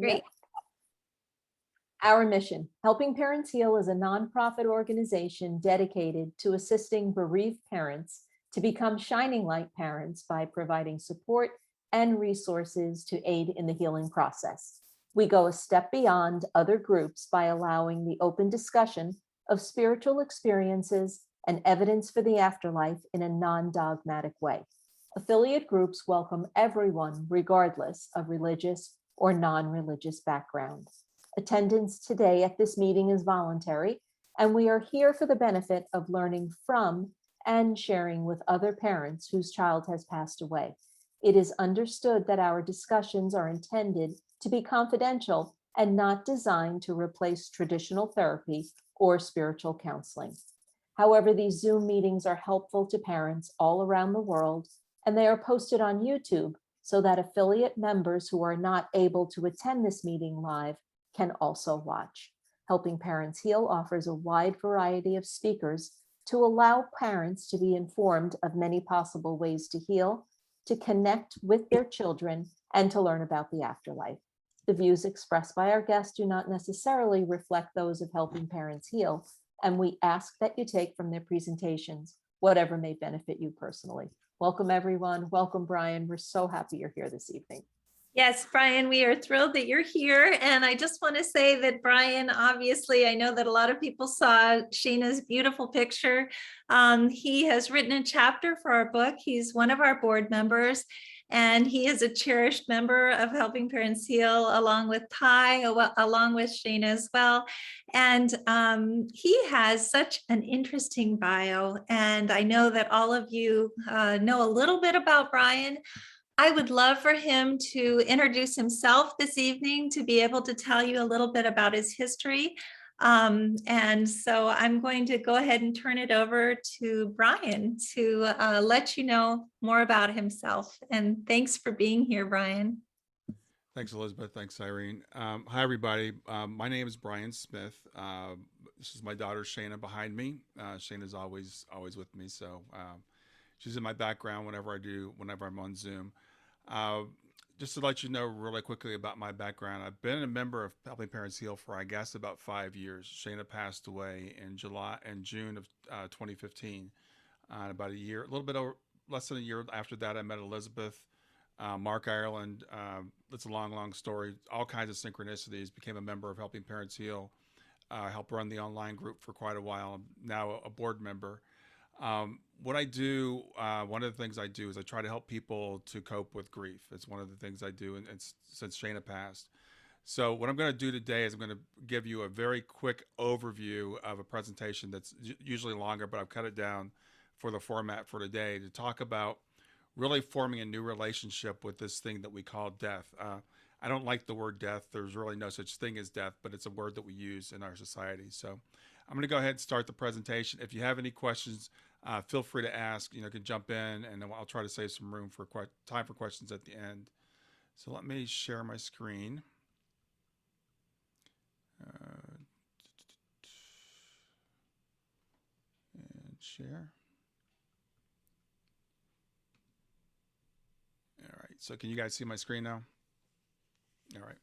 Great. Our mission, Helping Parents Heal, is a nonprofit organization dedicated to assisting bereaved parents to become shining light parents by providing support and resources to aid in the healing process. We go a step beyond other groups by allowing the open discussion of spiritual experiences and evidence for the afterlife in a non-dogmatic way. Affiliate groups welcome everyone, regardless of religious or non-religious background. Attendance today at this meeting is voluntary, and we are here for the benefit of learning from and sharing with other parents whose child has passed away. It is understood that our discussions are intended to be confidential and not designed to replace traditional therapy or spiritual counseling. However, these Zoom meetings are helpful to parents all around the world, and they are posted on YouTube so that affiliate members who are not able to attend this meeting live can also watch. Helping Parents Heal offers a wide variety of speakers to allow parents to be informed of many possible ways to heal, to connect with their children, and to learn about the afterlife. The views expressed by our guests do not necessarily reflect those of Helping Parents Heal, and we ask that you take from their presentations whatever may benefit you personally. Welcome, everyone. Welcome, Brian. We're so happy you're here this evening. Yes, Brian, we are thrilled that you're here. And I just want to say that Brian, obviously, I know that a lot of people saw Shayna's beautiful picture. He has written a chapter for our book. He's one of our board members, and he is a cherished member of Helping Parents Heal, along with Ty, along with Shayna as well. And he has such an interesting bio. And I know that all of you know a little bit about Brian. I would love for him to introduce himself this evening, to be able to tell you a little bit about his history. And so I'm going to go ahead and turn it over to Brian to let you know more about himself. And thanks for being here, Brian. Thanks, Elizabeth. Thanks, Irene. Hi, everybody. My name is Brian Smith. This is my daughter, Shayna, behind me. Shayna's always with me. So she's in my background whenever I'm on Zoom. Just to let you know really quickly about my background, I've been a member of Helping Parents Heal for, I guess, about 5 years. Shayna passed away in June of 2015. About a year, a little bit over, less than a year after that, I met Elizabeth, Mark Ireland. It's a long story. All kinds of synchronicities. Became a member of Helping Parents Heal. Helped run the online group for quite a while. I'm now a board member. What I do, one of the things I do is I try to help people to cope with grief. It's one of the things I do, and since Shayna passed. So what I'm going to do today is I'm going to give you a very quick overview of a presentation that's usually longer, but I've cut it down for the format for today to talk about really forming a new relationship with this thing that we call death. I don't like the word death. There's really no such thing as death, but it's a word that we use in our society. So I'm going to go ahead and start the presentation. If you have any questions, feel free to ask. You can jump in, and I'll try to save some room for time for questions at the end. So let me share my screen. And share. All right. So can you guys see my screen now? All right.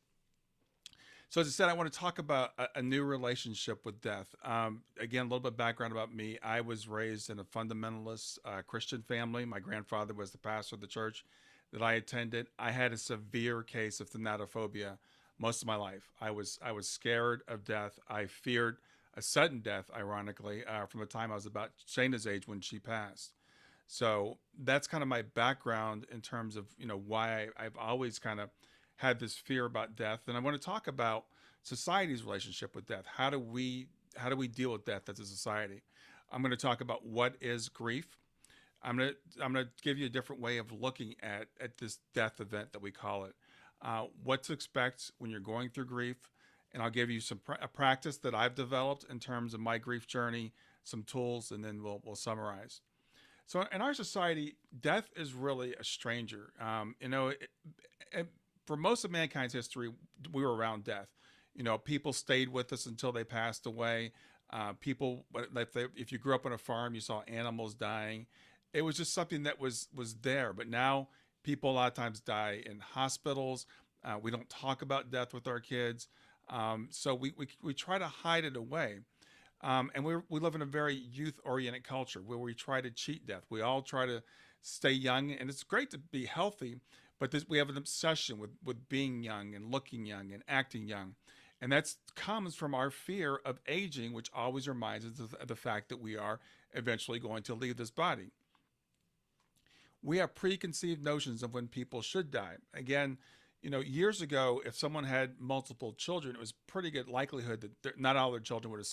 So as I said, I want to talk about a new relationship with death. Again, a little bit of background about me. I was raised in a fundamentalist Christian family. My grandfather was the pastor of the church that I attended. I had a severe case of thanatophobia most of my life. I was scared of death. I feared a sudden death, ironically, from the time I was about Shayna's age when she passed. So that's kind of my background in terms of why I've always kind of had this fear about death. And I want to talk about society's relationship with death. How do we deal with death as a society? I'm going to talk about what is grief. I'm going to give you a different way of looking at this death event that we call it. What to expect when you're going through grief, and I'll give you a practice that I've developed in terms of my grief journey, some tools, and then we'll summarize. So in our society, death is really a stranger. For most of mankind's history, we were around death. People stayed with us until they passed away. If you grew up on a farm, you saw animals dying. It was just something that was there. But now people a lot of times die in hospitals. We don't talk about death with our kids. So we try to hide it away. And we live in a very youth-oriented culture where we try to cheat death. We all try to stay young, and it's great to be healthy, but we have an obsession with being young and looking young and acting young. And that comes from our fear of aging, which always reminds us of the fact that we are eventually going to leave this body. We have preconceived notions of when people should die. Again, years ago, if someone had multiple children, it was pretty good likelihood that not all their children would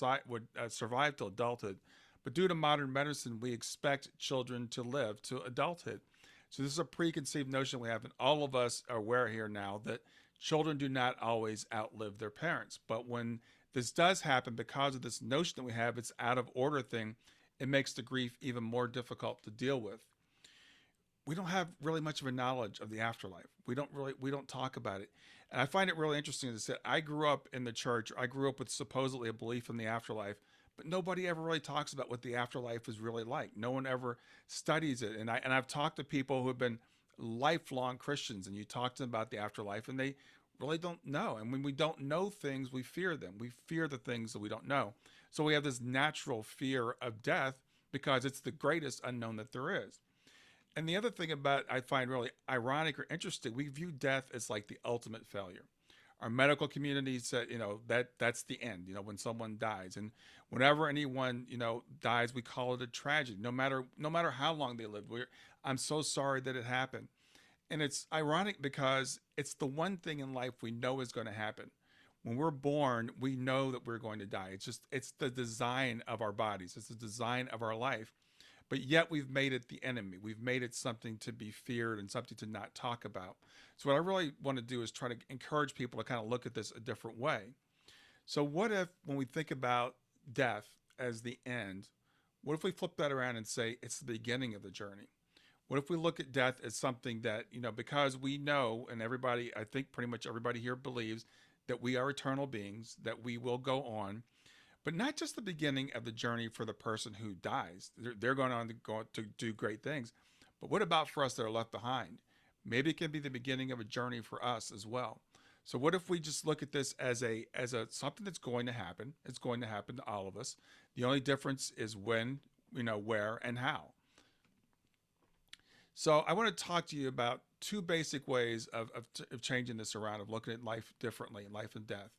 survive till adulthood. But due to modern medicine, we expect children to live to adulthood. So this is a preconceived notion we have, and all of us are aware here now that children do not always outlive their parents. But when this does happen, because of this notion that we have, it's out of order thing, it makes the grief even more difficult to deal with. We don't have really much of a knowledge of the afterlife. We don't talk about it. And I find it really interesting to say, I grew up in the church. I grew up with supposedly a belief in the afterlife, but nobody ever really talks about what the afterlife is really like. No one ever studies it. And I've talked to people who have been lifelong Christians, and you talk to them about the afterlife, and they really don't know. And when we don't know things, we fear them. We fear the things that we don't know. So we have this natural fear of death because it's the greatest unknown that there is. And the other thing about I find really ironic or interesting, we view death as like the ultimate failure. Our medical community said, that's the end, when someone dies. And whenever anyone, dies, we call it a tragedy. No matter how long they lived. I'm so sorry that it happened. And it's ironic because it's the one thing in life we know is going to happen. When we're born, we know that we're going to die. It's the design of our bodies. It's the design of our life. But yet we've made it the enemy. We've made it something to be feared and something to not talk about. So what I really want to do is try to encourage people to kind of look at this a different way. So what if, when we think about death as the end, what if we flip that around and say it's the beginning of the journey? What if we look at death as something that, because we know, and everybody, I think pretty much everybody here believes that we are eternal beings, that we will go on, but not just the beginning of the journey for the person who dies. They're going on to do great things. But what about for us that are left behind? Maybe it can be the beginning of a journey for us as well. So what if we just look at this as a something that's going to happen? It's going to happen to all of us. The only difference is when, where, and how. So I want to talk to you about two basic ways of changing this around, of looking at life differently, life and death.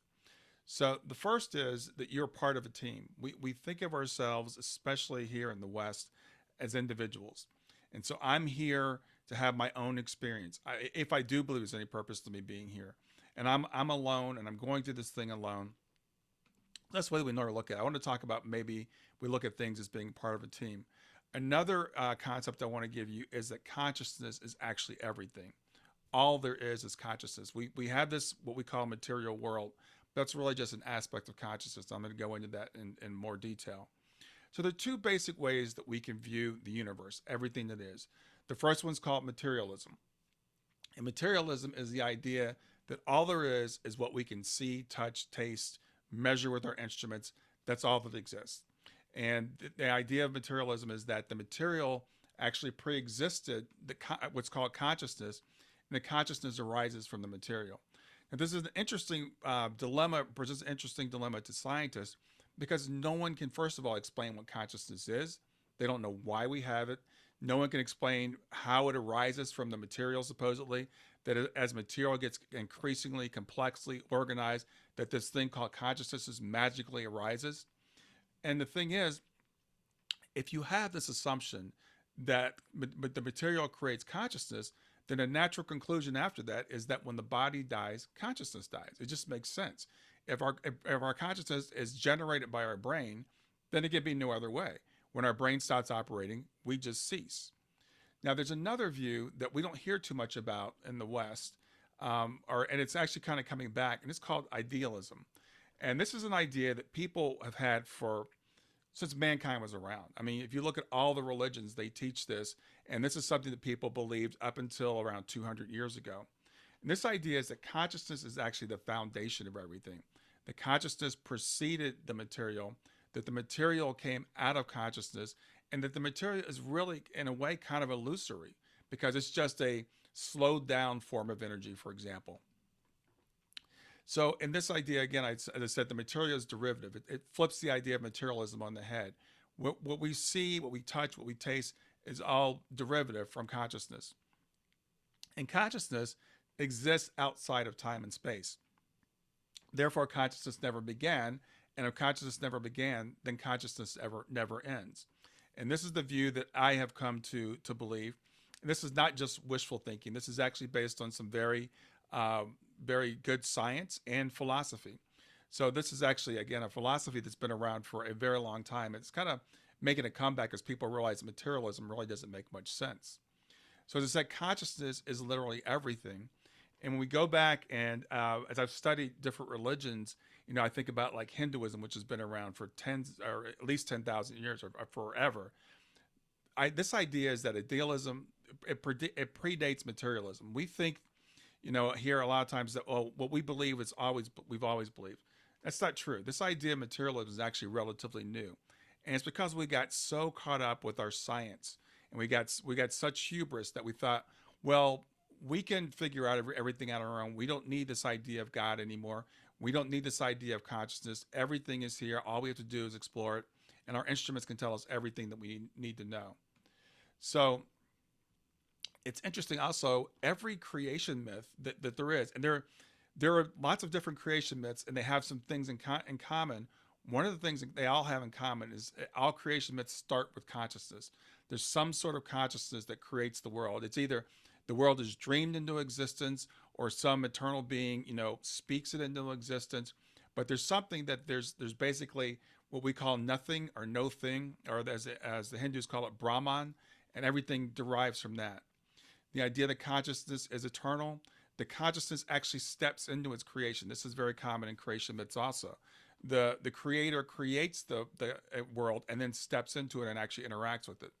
So the first is that you're part of a team. We think of ourselves, especially here in the West, as individuals. And so I'm here to have my own experience. If I do believe there's any purpose to me being here. And I'm alone, and I'm going through this thing alone. That's the way we normally look at it. I want to talk about maybe we look at things as being part of a team. Another concept I want to give you is that consciousness is actually everything. All there is consciousness. We have this, what we call material world. That's really just an aspect of consciousness. I'm going to go into that in more detail. So there are two basic ways that we can view the universe, everything that is. The first one's called materialism. And materialism is the idea that all there is what we can see, touch, taste, measure with our instruments. That's all that exists. And the idea of materialism is that the material actually pre-existed what's called consciousness, and the consciousness arises from the material. And this is an interesting dilemma, presents an interesting dilemma to scientists, because no one can, first of all, explain what consciousness is. They don't know why we have it. No one can explain how it arises from the material, supposedly, that as material gets increasingly complexly organized, that this thing called consciousness magically arises. And the thing is, if you have this assumption that the material creates consciousness, then a natural conclusion after that is that when the body dies, consciousness dies. It just makes sense. If our consciousness is generated by our brain, then it can be no other way. When our brain stops operating, we just cease. Now, there's another view that we don't hear too much about in the West, and it's actually kind of coming back, and it's called idealism. And this is an idea that people have had since mankind was around. I mean, if you look at all the religions, they teach this, and this is something that people believed up until around 200 years ago. And this idea is that consciousness is actually the foundation of everything. The consciousness preceded the material, that the material came out of consciousness, and that the material is really, in a way, kind of illusory, because it's just a slowed down form of energy, for example. So in this idea, again, as I said, the material is derivative. It flips the idea of materialism on the head. What we see, what we touch, what we taste is all derivative from consciousness. And consciousness exists outside of time and space. Therefore, consciousness never began. And if consciousness never began, then consciousness never ends. And this is the view that I have come to believe. And this is not just wishful thinking. This is actually based on some very good science and philosophy. So this is actually, again, a philosophy that's been around for a very long time. It's kind of making a comeback as people realize materialism really doesn't make much sense. So as I said, consciousness is literally everything. And when we go back and as I've studied different religions, I think about like Hinduism, which has been around for tens or at least 10,000 years or forever. This idea is that idealism, it predates materialism. We think, here a lot of times that, what we believe is we've always believed. That's not true. This idea of materialism is actually relatively new. And it's because we got so caught up with our science and we got such hubris that we thought, well, we can figure out everything out on our own. We don't need this idea of God anymore. We don't need this idea of consciousness. Everything is here. All we have to do is explore it. And our instruments can tell us everything that we need to know. So it's interesting also, every creation myth that there is, and there are lots of different creation myths, and they have some things in common. One of the things that they all have in common is all creation myths start with consciousness. There's some sort of consciousness that creates the world. It's either the world is dreamed into existence or some eternal being, speaks it into existence. But there's something that there's basically what we call nothing or no thing, or as the Hindus call it, Brahman, and everything derives from that. The idea that consciousness is eternal, the consciousness actually steps into its creation. This is very common in creation myths also. The creator creates the world and then steps into it and actually interacts with it.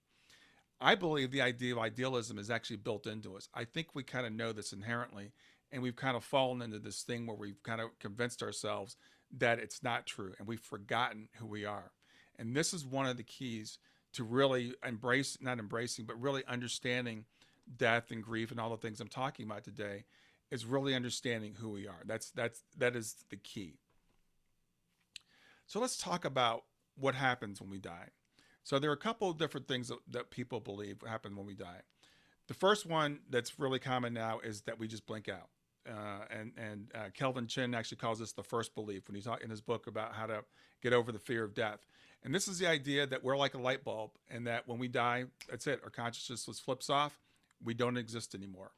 I believe the idea of idealism is actually built into us. I think we kind of know this inherently, and we've kind of fallen into this thing where we've kind of convinced ourselves that it's not true, and we've forgotten who we are. And this is one of the keys to really not embracing, but really understanding death and grief and all the things I'm talking about today, is really understanding who we are. That is the key. So let's talk about what happens when we die. So there are a couple of different things that people believe happen when we die. The first one that's really common now is that we just blink out. And Kelvin Chin actually calls this the first belief when he's talking in his book about how to get over the fear of death. And this is the idea that we're like a light bulb, and that when we die, that's it. Our consciousness flips off. We don't exist anymore.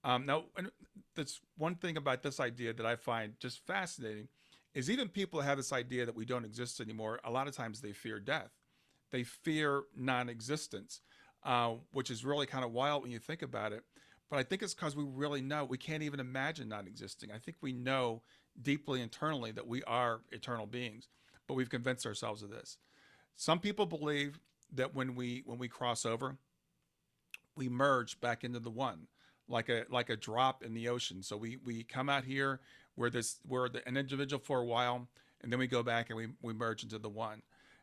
Now, that's one thing about this idea that I find just fascinating is even people that have this idea that we don't exist anymore, a lot of times they fear death. They fear non-existence, which is really kind of wild when you think about it. But I think it's because we really know we can't even imagine not existing. I think we know deeply internally that we are eternal beings, but we've convinced ourselves of this. Some people believe that when we cross over, we merge back into the one, like a drop in the ocean. So we come out here, we're an individual for a while, and then we go back and we merge into the one.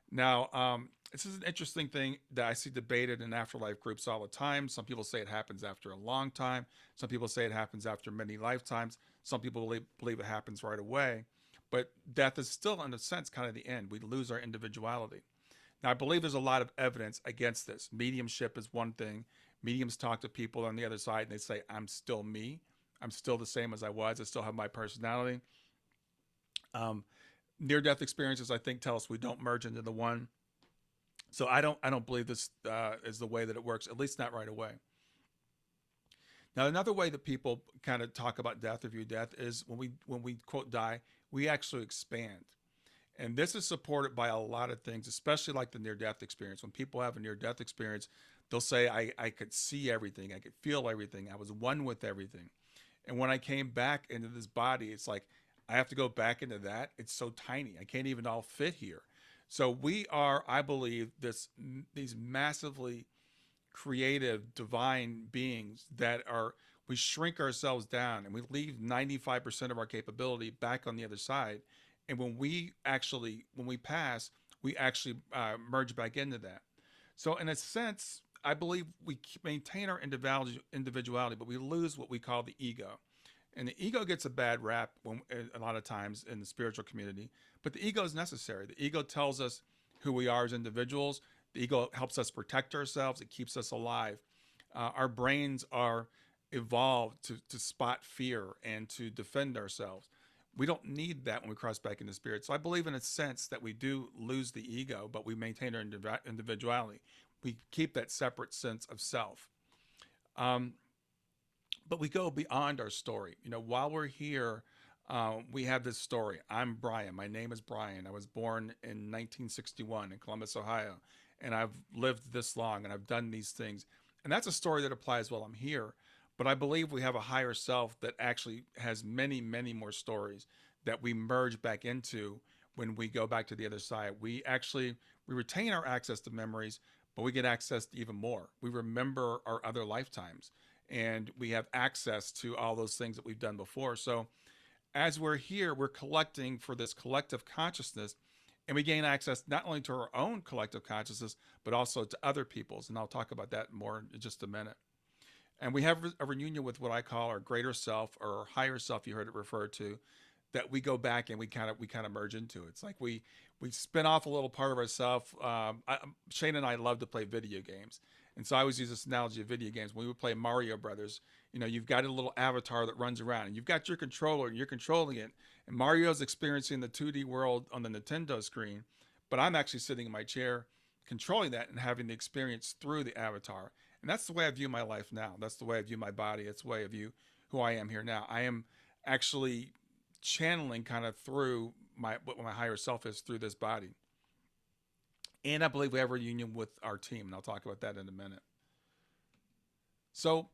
Now, this is an interesting thing that I see debated in afterlife groups all the time. Some people say it happens after a long time. Some people say it happens after many lifetimes. Some people believe it happens right away. But death is still, in a sense, kind of the end. We lose our individuality. Now, I believe there's a lot of evidence against this. Mediumship is one thing. Mediums talk to people on the other side and they say, I'm still me. I'm still the same as I was. I still have my personality. Near-death experiences, I think, tell us we don't merge into the one. So I don't believe this is the way that it works, at least not right away. Now, another way that people kind of talk about death or view death is when we quote die, we actually expand. And this is supported by a lot of things, especially like the near-death experience. When people have a near-death experience, they'll say, I could see everything. I could feel everything. I was one with everything. And when I came back into this body, it's like, I have to go back into that. It's so tiny. I can't even all fit here. So we are, I believe, these massively creative, divine beings that we shrink ourselves down and we leave 95% of our capability back on the other side. And when we pass, we actually merge back into that. So in a sense, I believe we maintain our individuality, but we lose what we call the ego. And the ego gets a bad rap a lot of times in the spiritual community, but the ego is necessary. The ego tells us who we are as individuals. The ego helps us protect ourselves. It keeps us alive. Our brains are evolved to spot fear and to defend ourselves. We don't need that when we cross back into spirit. So I believe in a sense that we do lose the ego, but we maintain our individuality. We keep that separate sense of self. But we go beyond our story. While we're here, we have this story. I'm Brian. My name is Brian. I was born in 1961 in Columbus, Ohio, and I've lived this long and I've done these things. And that's a story that applies while I'm here. But I believe we have a higher self that actually has many, many more stories that we merge back into when we go back to the other side. We retain our access to memories, but we get access to even more. We remember our other lifetimes, and we have access to all those things that we've done before. So as we're here, we're collecting for this collective consciousness, and we gain access not only to our own collective consciousness, but also to other people's. And I'll talk about that more in just a minute. And we have a reunion with what I call our greater self, or our higher self, you heard it referred to, that we go back and we kind of merge into. It's like we spin off a little part of ourselves. Shayna and I love to play video games. And so I always use this analogy of video games. When we would play Mario Brothers, you've got a little avatar that runs around, and you've got your controller, and you're controlling it. And Mario's experiencing the 2D world on the Nintendo screen, but I'm actually sitting in my chair controlling that and having the experience through the avatar. And that's the way I view my life now. That's the way I view my body. It's the way I view who I am here now. I am actually channeling kind of through what my higher self is through this body. And I believe we have a reunion with our team, and I'll talk about that in a minute. So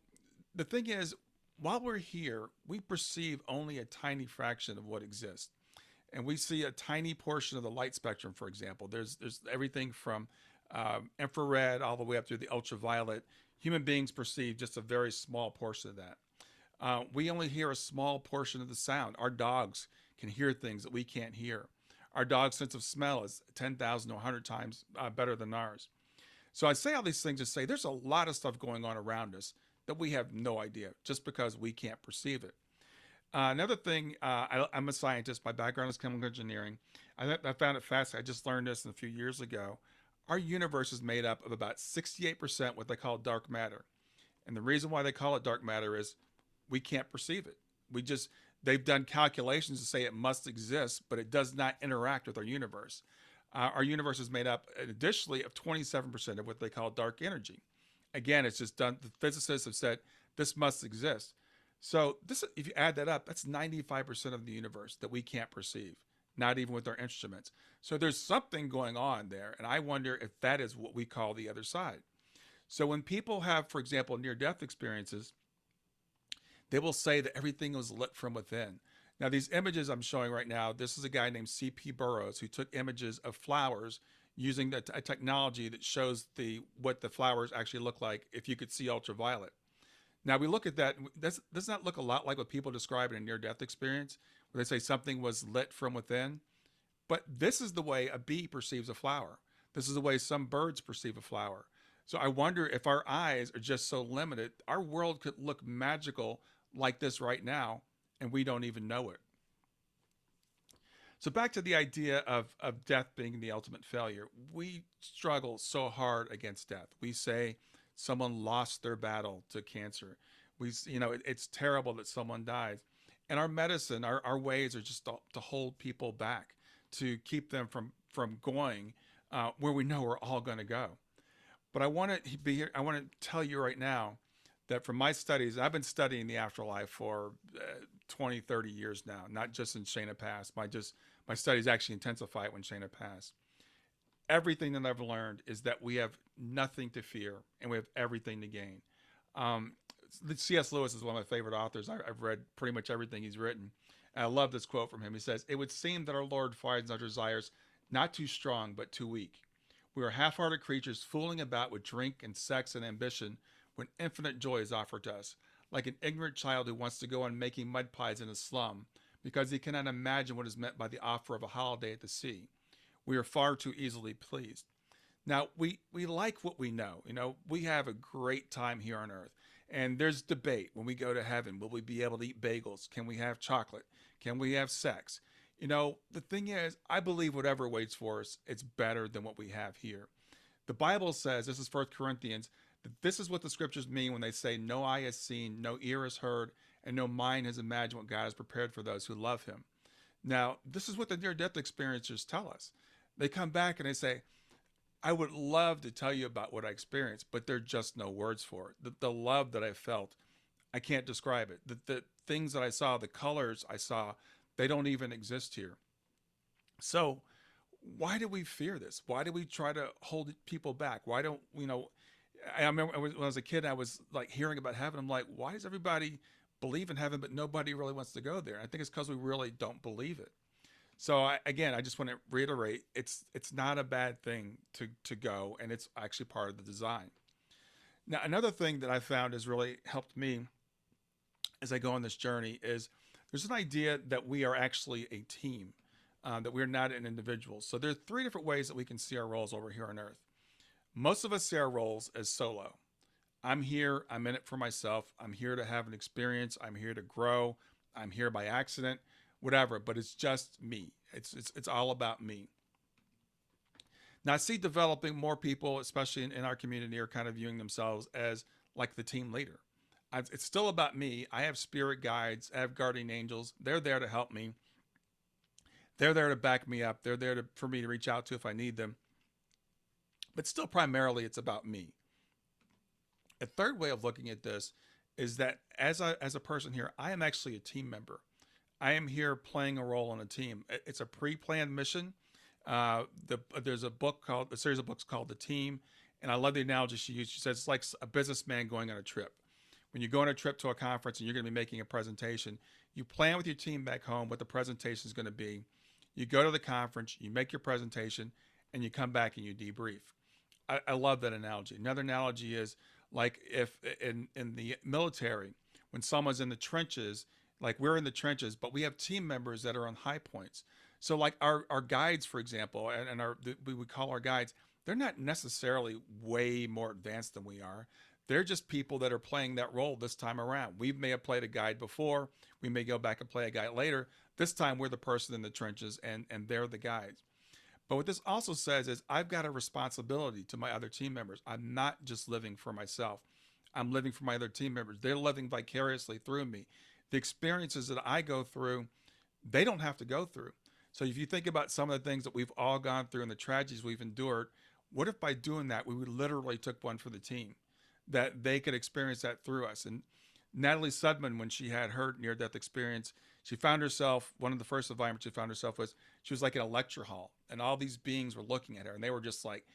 the thing is, while we're here, we perceive only a tiny fraction of what exists. And we see a tiny portion of the light spectrum, for example. There's everything from infrared all the way up through the ultraviolet. Human beings perceive just a very small portion of that. We only hear a small portion of the sound. Our dogs can hear things that we can't hear. Our dog's sense of smell is 10,000 to 100 times better than ours. So I say all these things to say there's a lot of stuff going on around us that we have no idea just because we can't perceive it. Another thing, I'm a scientist. My background is chemical engineering. I found it fascinating. I just learned this a few years ago. Our universe is made up of about 68% what they call dark matter. And the reason why they call it dark matter is we can't perceive it. They've done calculations to say it must exist, but it does not interact with our universe. Our universe is made up additionally of 27% of what they call dark energy. Again, it's just done. The physicists have said this must exist. So if you add that up, that's 95% of the universe that we can't perceive, not even with our instruments. So there's something going on there. And I wonder if that is what we call the other side. So when people have, for example, near-death experiences, they will say that everything was lit from within. Now, these images I'm showing right now, this is a guy named C.P. Burroughs who took images of flowers using a technology that shows what the flowers actually look like if you could see ultraviolet. Now, we look at that. Does not look a lot like what people describe in a near-death experience, where they say something was lit from within. But this is the way a bee perceives a flower. This is the way some birds perceive a flower. So I wonder if our eyes are just so limited, our world could look magical like this right now, and we don't even know it. So back to the idea of death being the ultimate failure. We struggle so hard against death. We say someone lost their battle to cancer. It's terrible that someone dies. And our medicine, our ways are just to hold people back, to keep them from going where we know we're all going to go. But I want to tell you right now that from my studies, I've been studying the afterlife for 20, 30 years now, not just in Shayna passed. My studies actually intensified when Shayna passed. Everything that I've learned is that we have nothing to fear and we have everything to gain. C.S. Lewis is one of my favorite authors. I've read pretty much everything he's written. And I love this quote from him. He says, "It would seem that our Lord finds our desires not too strong, but too weak. We are half-hearted creatures fooling about with drink and sex and ambition when infinite joy is offered to us, like an ignorant child who wants to go on making mud pies in a slum because he cannot imagine what is meant by the offer of a holiday at the sea. We are far too easily pleased." Now, we like what we know. We have a great time here on earth. And there's debate when we go to heaven. Will we be able to eat bagels? Can we have chocolate? Can we have sex? You know, the thing is, I believe whatever waits for us, it's better than what we have here. The Bible says, this is 1 Corinthians, that this is what the scriptures mean when they say, no eye has seen, no ear has heard, and no mind has imagined what God has prepared for those who love him. Now, this is what the near-death experiencers tell us. They come back and they say, I would love to tell you about what I experienced, but there are just no words for it. The love that I felt, I can't describe it. The things that I saw, the colors I saw, they don't even exist here. So why do we fear this? Why do we try to hold people back? Why don't, you know, I remember when I was a kid, I was like hearing about heaven. I'm like, why does everybody believe in heaven, but nobody really wants to go there? I think it's because we really don't believe it. So again, I just want to reiterate, it's not a bad thing to go, and it's actually part of the design. Now, another thing that I found has really helped me as I go on this journey is there's an idea that we are actually a team, that we're not an individual. So there are 3 different ways that we can see our roles over here on Earth. Most of us see our roles as solo. I'm here, I'm in it for myself. I'm here to have an experience. I'm here to grow. I'm here by accident, whatever, but it's just me. It's all about me. Now I see developing more people, especially in our community, are kind of viewing themselves as like the team leader. It's still about me. I have spirit guides, I have guardian angels. They're there to help me. They're there to back me up. They're there for me to reach out to if I need them. But still primarily it's about me. A third way of looking at this is that as a person here, I am actually a team member. I am here playing a role on a team. It's a pre-planned mission. There's a series of books called The Team, and I love the analogy she used. She says it's like a businessman going on a trip. When you go on a trip to a conference and you're going to be making a presentation, you plan with your team back home what the presentation is going to be. You go to the conference, you make your presentation, and you come back and you debrief. I love that analogy. Another analogy is like if in the military, when someone's in the trenches, like we're in the trenches, but we have team members that are on high points. So like our guides, for example, and we would call our guides, they're not necessarily way more advanced than we are. They're just people that are playing that role this time around. We may have played a guide before. We may go back and play a guide later. This time we're the person in the trenches and they're the guides. But what this also says is I've got a responsibility to my other team members. I'm not just living for myself. I'm living for my other team members. They're living vicariously through me. The experiences that I go through, they don't have to go through. So if you think about some of the things that we've all gone through and the tragedies we've endured, what if by doing that, we literally took one for the team, that they could experience that through us? And Natalie Sudman, when she had her near-death experience, she found herself, one of the first environments she found herself was, she was like in a lecture hall and all these beings were looking at her and they were just like,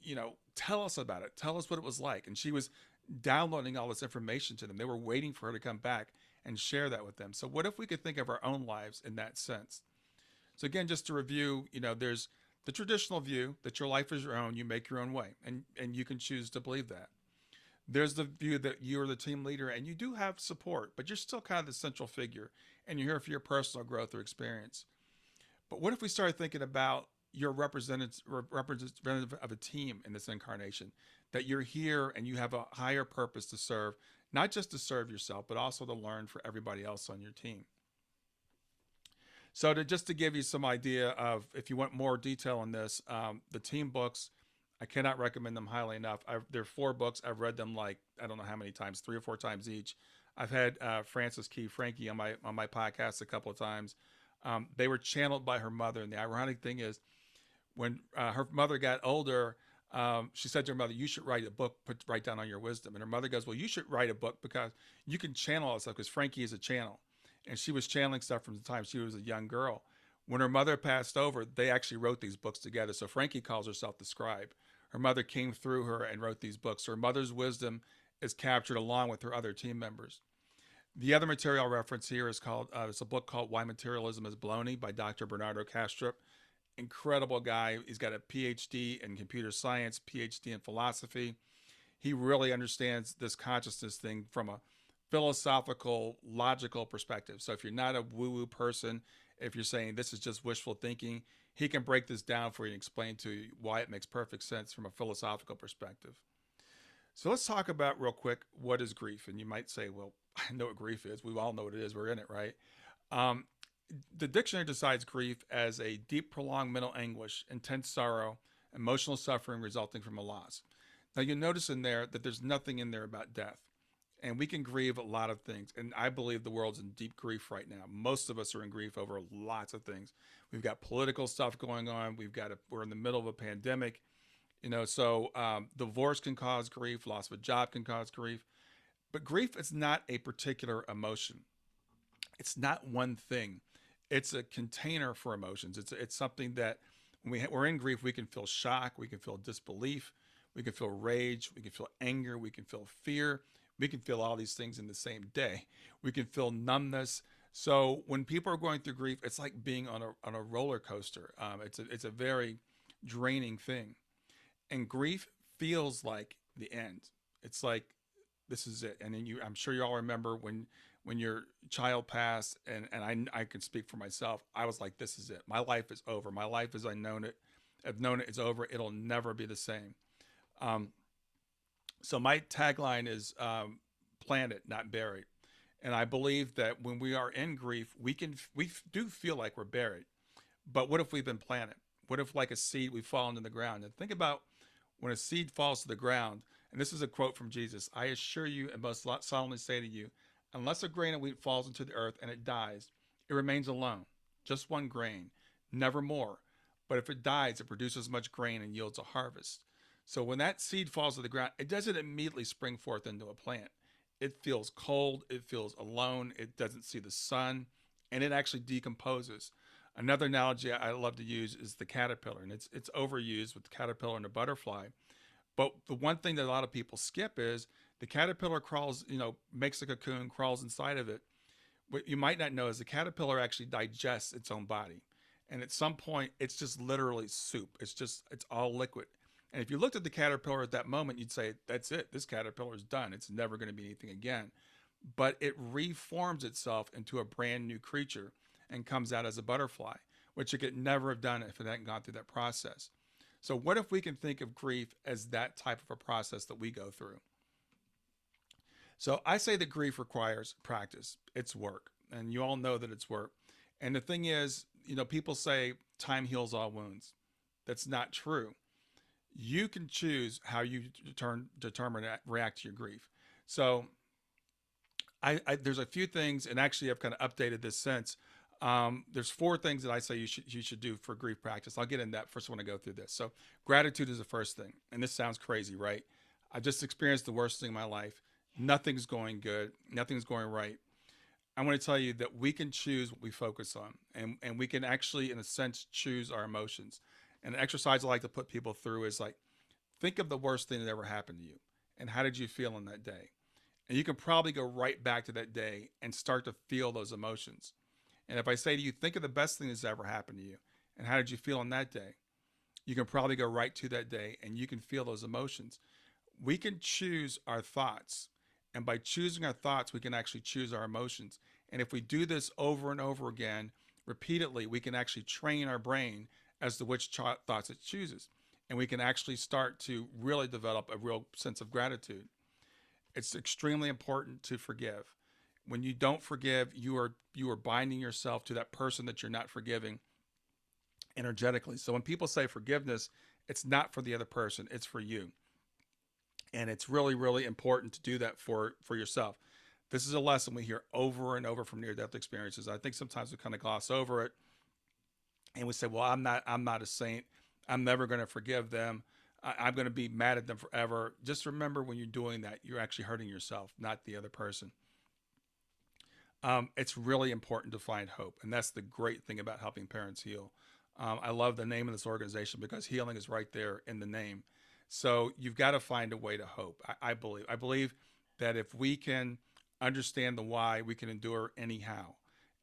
you know, tell us about it. Tell us what it was like. And she was downloading all this information to them. They were waiting for her to come back and share that with them. So what if we could think of our own lives in that sense? So again, just to review, you know, there's the traditional view that your life is your own, you make your own way, and you can choose to believe that. There's the view that you're the team leader and you do have support, but you're still kind of the central figure and you're here for your personal growth or experience. But what if we started thinking about your representative of a team in this incarnation, that you're here and you have a higher purpose to serve, not just to serve yourself, but also to learn for everybody else on your team. So just to give you some idea of, if you want more detail on this, the team books, I cannot recommend them highly enough. There are 4 books. I've read them like, I don't know how many times, 3 or 4 times each. I've had Frances Key Frankie on my podcast a couple of times. They were channeled by her mother. And the ironic thing is, when her mother got older, she said to her mother, you should write a book, write down all your wisdom. And her mother goes, well, you should write a book because you can channel all this stuff, because Frankie is a channel. And she was channeling stuff from the time she was a young girl. When her mother passed over, they actually wrote these books together. So Frankie calls herself the scribe. Her mother came through her and wrote these books. Her mother's wisdom is captured along with her other team members. The other material reference here is called, it's a book called Why Materialism is Baloney by Dr. Bernardo Kastrup. Incredible guy. He's got a PhD in computer science, PhD in philosophy. He really understands this consciousness thing from a philosophical, logical perspective. So if you're not a woo-woo person, if you're saying this is just wishful thinking, he can break this down for you and explain to you why it makes perfect sense from a philosophical perspective. So let's talk about real quick, what is grief? And you might say, well, I know what grief is. We all know what it is. We're in it, right? Um, the dictionary decides grief as a deep, prolonged mental anguish, intense sorrow, emotional suffering resulting from a loss. Now, you'll notice in there that there's nothing in there about death. And we can grieve a lot of things. And I believe the world's in deep grief right now. Most of us are in grief over lots of things. We've got political stuff going on. We're in the middle of a pandemic. Divorce can cause grief. Loss of a job can cause grief. But grief is not a particular emotion. It's not one thing. It's a container for emotions. It's something that when we're in grief, we can feel shock, we can feel disbelief, we can feel rage, we can feel anger, we can feel fear, we can feel all these things in the same day. We can feel numbness. So when people are going through grief, it's like being on a roller coaster. It's a very draining thing, and grief feels like the end. It's like this is it. And then I'm sure you all remember when your child passed, and I can speak for myself. I was like, this is it. My life is over. My life as I've known it is over. It'll never be the same. So my tagline is plan it, not buried. And I believe that when we are in grief, we do feel like we're buried. But what if we've been planted? What if, like a seed, we fall into the ground? And think about when a seed falls to the ground. And this is a quote from Jesus. I assure you and most solemnly say to you, unless a grain of wheat falls into the earth and it dies, it remains alone, just one grain, never more. But if it dies, it produces much grain and yields a harvest. So when that seed falls to the ground, it doesn't immediately spring forth into a plant. It feels cold, it feels alone, it doesn't see the sun, and it actually decomposes. Another analogy I love to use is the caterpillar, and it's overused with the caterpillar and the butterfly. But the one thing that a lot of people skip is the caterpillar crawls, makes a cocoon, crawls inside of it. What you might not know is the caterpillar actually digests its own body. And at some point, it's just literally soup. It's all liquid. And if you looked at the caterpillar at that moment, you'd say, that's it. This caterpillar is done. It's never going to be anything again. But it reforms itself into a brand new creature and comes out as a butterfly, which it could never have done if it hadn't gone through that process. So what if we can think of grief as that type of a process that we go through? So I say that grief requires practice. It's work. And you all know that it's work. And the thing is, people say time heals all wounds. That's not true. You can choose how you determine react to your grief. So there's a few things, and actually I've kind of updated this since. There's 4 things that I say you should do for grief practice. I'll get into that first when I go through this. So gratitude is the first thing. And this sounds crazy, right? I just experienced the worst thing in my life. Nothing's going good. Nothing's going right. I want to tell you that we can choose what we focus on, and we can actually, in a sense, choose our emotions. And an exercise I like to put people through is like, think of the worst thing that ever happened to you, and how did you feel on that day? And you can probably go right back to that day and start to feel those emotions. And if I say to you, think of the best thing that's ever happened to you, and how did you feel on that day? You can probably go right to that day, and you can feel those emotions. We can choose our thoughts. And by choosing our thoughts, we can actually choose our emotions. And if we do this over and over again, repeatedly, we can actually train our brain as to which thoughts it chooses. And we can actually start to really develop a real sense of gratitude. It's extremely important to forgive. When you don't forgive, you are binding yourself to that person that you're not forgiving energetically. So when people say forgiveness, it's not for the other person, it's for you. And it's really, really important to do that for yourself. This is a lesson we hear over and over from near-death experiences. I think sometimes we kind of gloss over it, and we say, "Well, I'm not a saint. I'm never going to forgive them. I'm going to be mad at them forever." Just remember, when you're doing that, you're actually hurting yourself, not the other person. It's really important to find hope, and that's the great thing about helping parents heal. I love the name of this organization because healing is right there in the name. So you've got to find a way to hope. I believe that if we can understand the why, we can endure anyhow.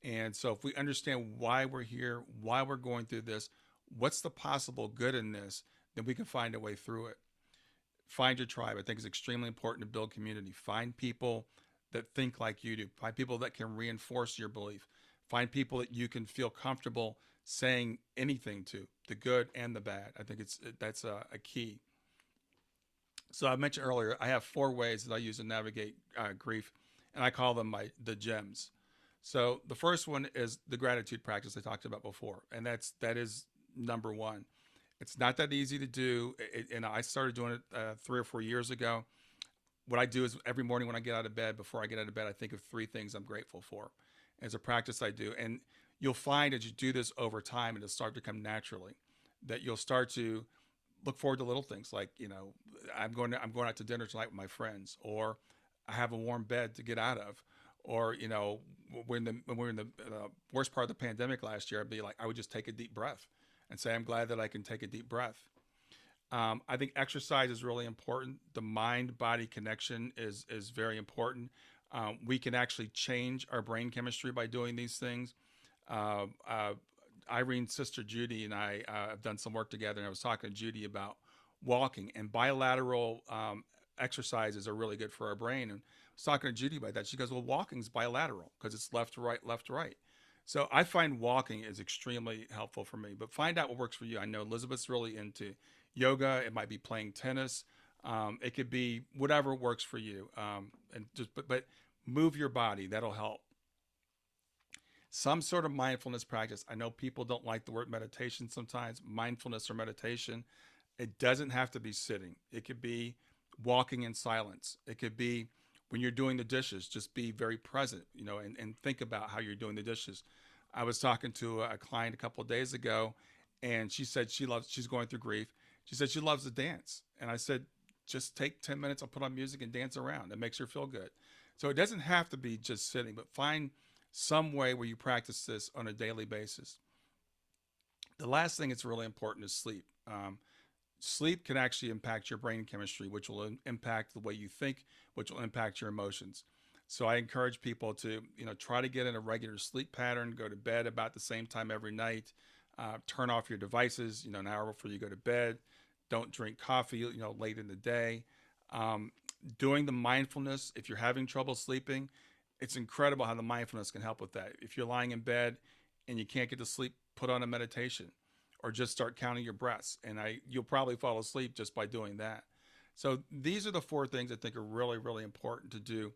And so if we understand why we're here, why we're going through this, what's the possible good in this, then we can find a way through it. Find your tribe. I think it's extremely important to build community. Find people that think like you do. Find people that can reinforce your belief. Find people that you can feel comfortable saying anything to, the good and the bad. I think that's a key. So I mentioned earlier, I have 4 ways that I use to navigate grief, and I call them the gems. So the first one is the gratitude practice I talked about before, and that is number one. It's not that easy to do, and I started doing it 3 or 4 years ago. What I do is every morning when I get out of bed, before I get out of bed, I think of 3 things I'm grateful for. It's a practice I do, and you'll find as you do this over time, it'll start to come naturally. That you'll start to look forward to little things like, I'm going out to dinner tonight with my friends, or I have a warm bed to get out of, or when we were in the worst part of the pandemic last year, I'd be like, I would just take a deep breath and say, I'm glad that I can take a deep breath. I think exercise is really important. The mind body connection is very important. We can actually change our brain chemistry by doing these things. Uh, uh, Irene's sister Judy and I have done some work together, and I was talking to Judy about walking, and bilateral exercises are really good for our brain. And I was talking to Judy about that. She goes, "Well, walking's bilateral because it's left to right, left to right." So I find walking is extremely helpful for me. But find out what works for you. I know Elizabeth's really into yoga. It might be playing tennis. It could be whatever works for you. And just but move your body. That'll help. Some sort of mindfulness practice. I know people don't like the word meditation sometimes. Mindfulness or meditation. It doesn't have to be sitting. It could be walking in silence. It could be when you're doing the dishes, just be very present, and think about how you're doing the dishes. I was talking to a client a couple of days ago, and she said she's going through grief. She said she loves to dance. And I said, just take 10 minutes, I'll put on music and dance around. It makes her feel good. So it doesn't have to be just sitting, but find some way where you practice this on a daily basis. The last thing that's really important is sleep. Sleep can actually impact your brain chemistry, which will impact the way you think, which will impact your emotions. So I encourage people to, try to get in a regular sleep pattern, go to bed about the same time every night, turn off your devices, an hour before you go to bed. Don't drink coffee, late in the day. Doing the mindfulness, if you're having trouble sleeping, it's incredible how the mindfulness can help with that. If you're lying in bed and you can't get to sleep, put on a meditation or just start counting your breaths. And you'll probably fall asleep just by doing that. So these are the 4 things I think are really, really important to do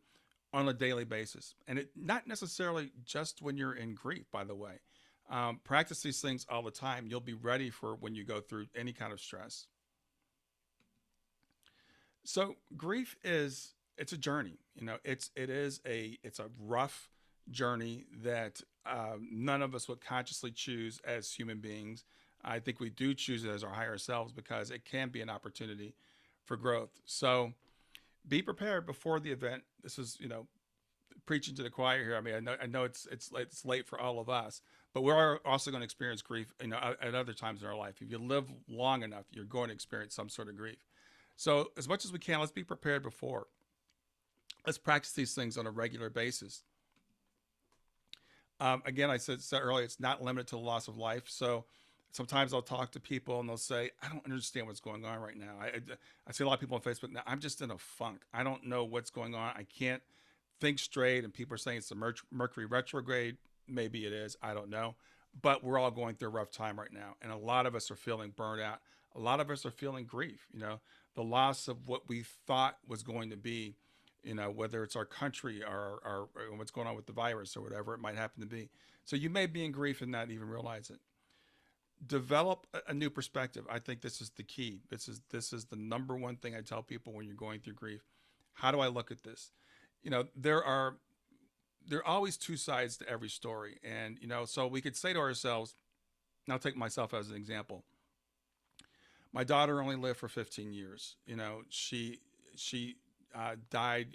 on a daily basis. And it not necessarily just when you're in grief, by the way. Practice these things all the time. You'll be ready for when you go through any kind of stress. So grief it's a journey. It's a rough journey that none of us would consciously choose as human beings. I think we do choose it as our higher selves because it can be an opportunity for growth. So be prepared before the event. This is, preaching to the choir here. I mean, I know it's late for all of us, but we're also going to experience grief, at other times in our life. If you live long enough, you're going to experience some sort of grief. So as much as we can, let's be prepared before. Let's practice these things on a regular basis. Again, I said earlier, it's not limited to the loss of life. So sometimes I'll talk to people and they'll say, I don't understand what's going on right now. I see a lot of people on Facebook now, I'm just in a funk. I don't know what's going on. I can't think straight. And people are saying it's the Mercury retrograde. Maybe it is. I don't know. But we're all going through a rough time right now. And a lot of us are feeling burned out. A lot of us are feeling grief, the loss of what we thought was going to be, whether it's our country or what's going on with the virus or whatever it might happen to be. So you may be in grief and not even realize it. Develop a new perspective. I think this is the key. This is the number one thing I tell people when you're going through grief. How do I look at this? There are always 2 sides to every story. And, so we could say to ourselves, and I'll take myself as an example. My daughter only lived for 15 years. She died.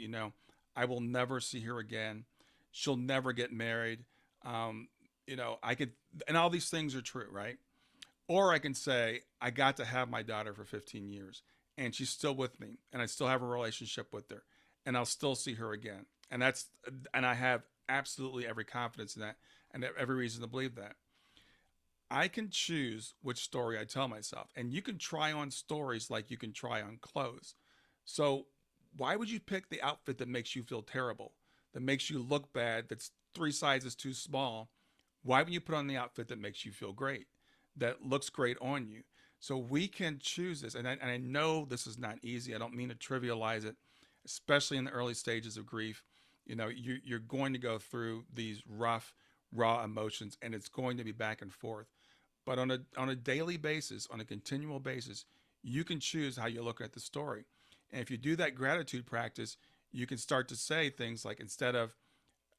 I will never see her again. She'll never get married. I could, and all these things are true, right? Or I can say, I got to have my daughter for 15 years and she's still with me and I still have a relationship with her and I'll still see her again. And I have absolutely every confidence in that and every reason to believe that. I can choose which story I tell myself, and you can try on stories like you can try on clothes. So why would you pick the outfit that makes you feel terrible, that makes you look bad, that's 3 sizes too small? Why would you put on the outfit that makes you feel great, that looks great on you? So we can choose this. And I know this is not easy. I don't mean to trivialize it, especially in the early stages of grief. You're going to go through these rough, raw emotions, and it's going to be back and forth. But on a daily basis, on a continual basis, you can choose how you look at the story. And if you do that gratitude practice, you can start to say things like, instead of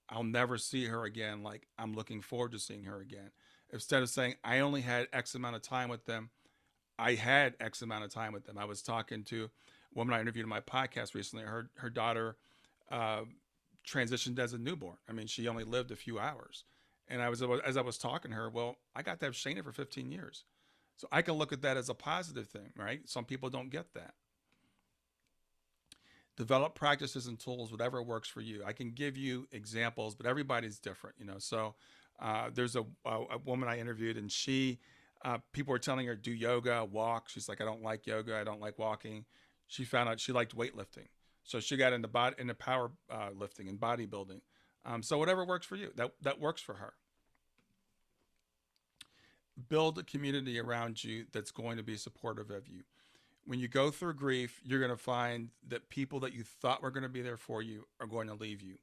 "I'll never see her again," like "I'm looking forward to seeing her again." Instead of saying "I only had X amount of time with them," I had X amount of time with them. I was talking to a woman I interviewed in my podcast recently. Her daughter uh, transitioned as a newborn. I mean, she only lived a few hours. And as I was talking to her, well, I got to have Shayna for 15 years. So I can look at that as a positive thing, right? Some people don't get that. Develop practices and tools, whatever works for you. I can give you examples, but everybody's different, So there's a woman I interviewed, and people were telling her do yoga, walk. She's like, "I don't like yoga. I don't like walking." She found out she liked weightlifting, so she got into power lifting and bodybuilding. So whatever works for you, that works for her. Build a community around you that's going to be supportive of you. When you go through grief, you're going to find that people that you thought were going to be there for you are going to leave you.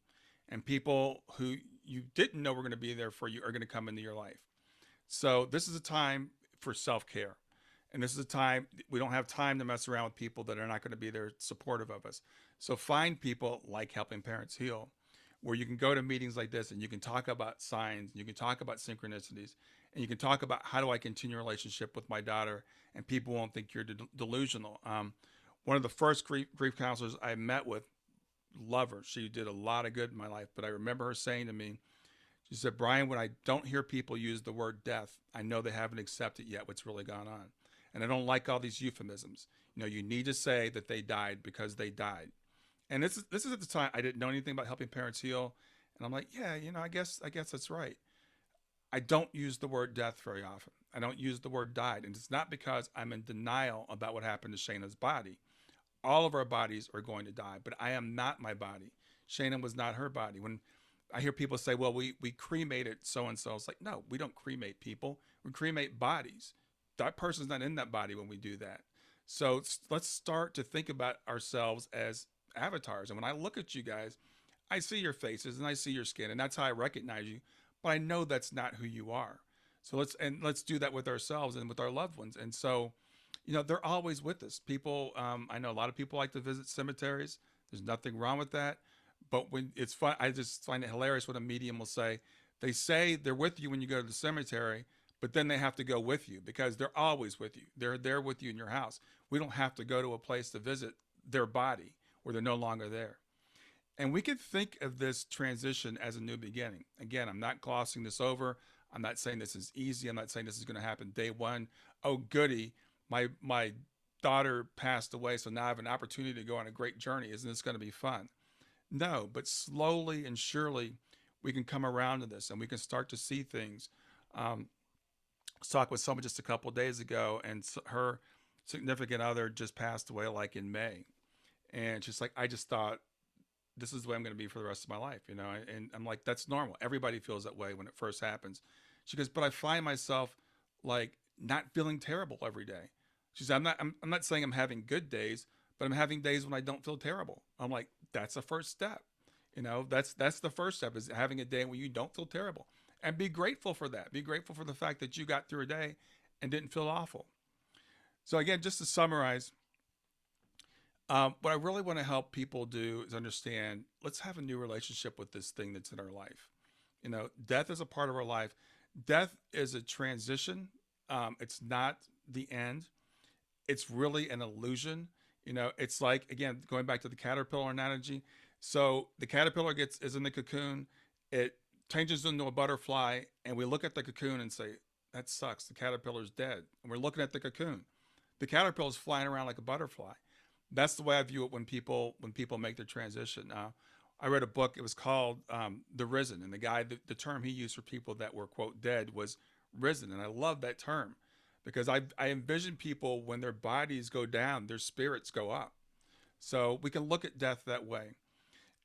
And people who you didn't know were going to be there for you are going to come into your life. So this is a time for self-care. And this is a time, we don't have time to mess around with people that are not going to be there supportive of us. So find people like Helping Parents Heal, where you can go to meetings like this and you can talk about signs, you can talk about synchronicities, and you can talk about how do I continue a relationship with my daughter, and people won't think you're delusional. One of the first grief counselors I met with, love her. She did a lot of good in my life, but I remember her saying to me, she said, "Brian, when I don't hear people use the word death, I know they haven't accepted yet what's really gone on. And I don't like all these euphemisms. You need to say that they died because they died." And this is at the time I didn't know anything about Helping Parents Heal. And I'm like, yeah, I guess that's right. I don't use the word death very often. I don't use the word died. And it's not because I'm in denial about what happened to Shayna's body. All of our bodies are going to die, but I am not my body. Shayna was not her body. When I hear people say, well, we cremated so-and-so, it's like, no, we don't cremate people. We cremate bodies. That person's not in that body when we do that. So let's start to think about ourselves as avatars. And when I look at you guys, I see your faces and I see your skin, and that's how I recognize you. But I know that's not who you are. So let's do that with ourselves and with our loved ones. And so, they're always with us. People, I know a lot of people like to visit cemeteries. There's nothing wrong with that. But when it's fun, I just find it hilarious when a medium will say, they say they're with you when you go to the cemetery, but then they have to go with you because they're always with you. They're there with you in your house. We don't have to go to a place to visit their body where they're no longer there. And we could think of this transition as a new beginning. Again, I'm not glossing this over. I'm not saying this is easy. I'm not saying this is going to happen day one. Oh, goody, my daughter passed away, so now I have an opportunity to go on a great journey. Isn't this going to be fun? No, but slowly and surely we can come around to this and we can start to see things. I was talking with someone just a couple of days ago, and her significant other just passed away like in May. And she's like, I just thought this is the way I'm going to be for the rest of my life, And I'm like, that's normal. Everybody feels that way when it first happens. She goes, but I find myself like not feeling terrible every day. She said, I'm not saying I'm having good days, but I'm having days when I don't feel terrible. I'm like, that's the first step. That's the first step, is having a day when you don't feel terrible, and be grateful for that. Be grateful for the fact that you got through a day and didn't feel awful. So again, just to summarize, what I really want to help people do is understand, let's have a new relationship with this thing that's in our life. Death is a part of our life. Death is a transition. It's not the end. It's really an illusion. It's like, again, going back to the caterpillar analogy. So the caterpillar is in the cocoon. It changes into a butterfly, and we look at the cocoon and say, that sucks. The caterpillar's dead. And we're looking at the cocoon. The caterpillar's flying around like a butterfly. That's the way I view it when people make their transition. I read a book. It was called The Risen, and the term he used for people that were, quote, dead was risen. And I love that term, because I envision people, when their bodies go down, their spirits go up. So we can look at death that way.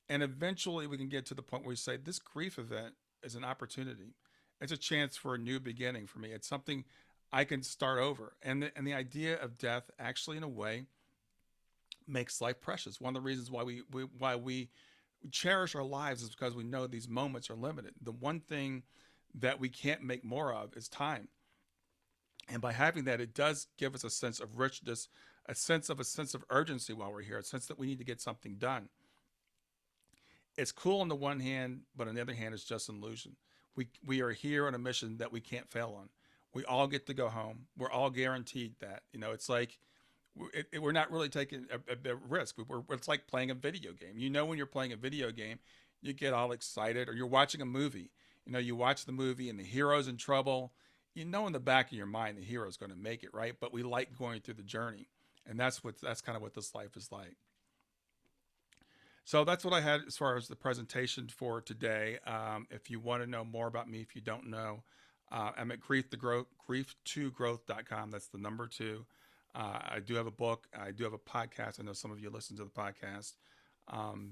And eventually we can get to the point where we say, this grief event is an opportunity. It's a chance for a new beginning for me. It's something I can start over. And the idea of death actually, in a way, makes life precious. One of the reasons why we cherish our lives is because we know these moments are limited. The one thing that we can't make more of is time. And by having that, it does give us a sense of richness, a sense of urgency while we're here, a sense that we need to get something done. It's cool on the one hand, but on the other hand, it's just an illusion. We are here on a mission that we can't fail on. We all get to go home. We're all guaranteed that. It's like we're not really taking a risk. It's like playing a video game. When you're playing a video game, you get all excited, or you're watching a movie. You watch the movie and the hero's in trouble. In the back of your mind, the hero's going to make it, right? But we like going through the journey, and that's kind of what this life is like. So that's what I had as far as the presentation for today. If you want to know more about me, if you don't know, I'm at grief2growth.com. That's the number 2. I do have a book. I do have a podcast. I know some of you listen to the podcast.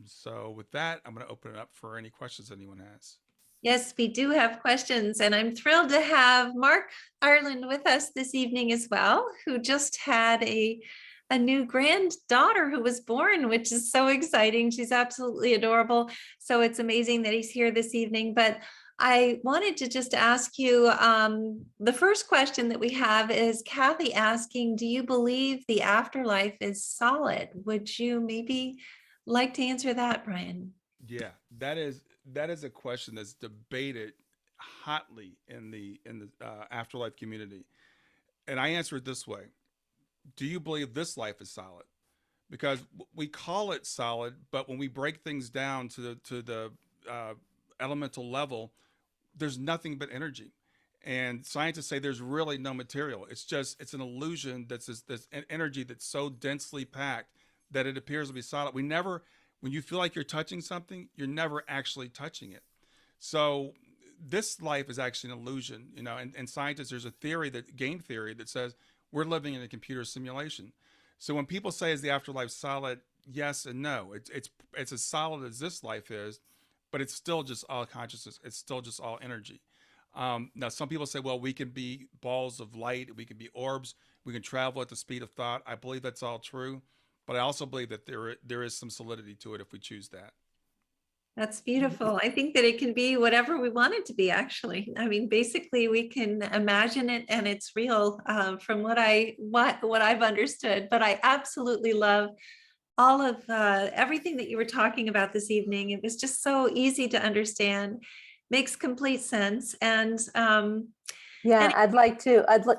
So with that, I'm going to open it up for any questions anyone has. Yes, we do have questions, and I'm thrilled to have Mark Ireland with us this evening as well, who just had a new granddaughter who was born, which is so exciting. She's absolutely adorable. So it's amazing that he's here this evening. But I wanted to just ask you, the first question that we have is Kathy asking, do you believe the afterlife is solid? Would you maybe like to answer that, Brian? Yeah, that is a question that's debated hotly in the afterlife community, and I answer it this way: do you believe this life is solid? Because we call it solid, but when we break things down to the elemental level, there's nothing but energy. And scientists say there's really no material. It's an illusion. That's an energy that's so densely packed that it appears to be solid. When you feel like you're touching something, you're never actually touching it. So this life is actually an illusion, and scientists, there's a game theory that says we're living in a computer simulation. So when people say, is the afterlife solid? Yes and no. It's as solid as this life is, but it's still just all consciousness. It's still just all energy. Now, some people say, well, we can be balls of light. We can be orbs. We can travel at the speed of thought. I believe that's all true. But I also believe that there is some solidity to it if we choose that. That's beautiful. I think that it can be whatever we want it to be, actually. I mean, basically, we can imagine it and it's real, from what I've understood. But I absolutely love all of everything that you were talking about this evening. It was just so easy to understand, makes complete sense. And Yeah,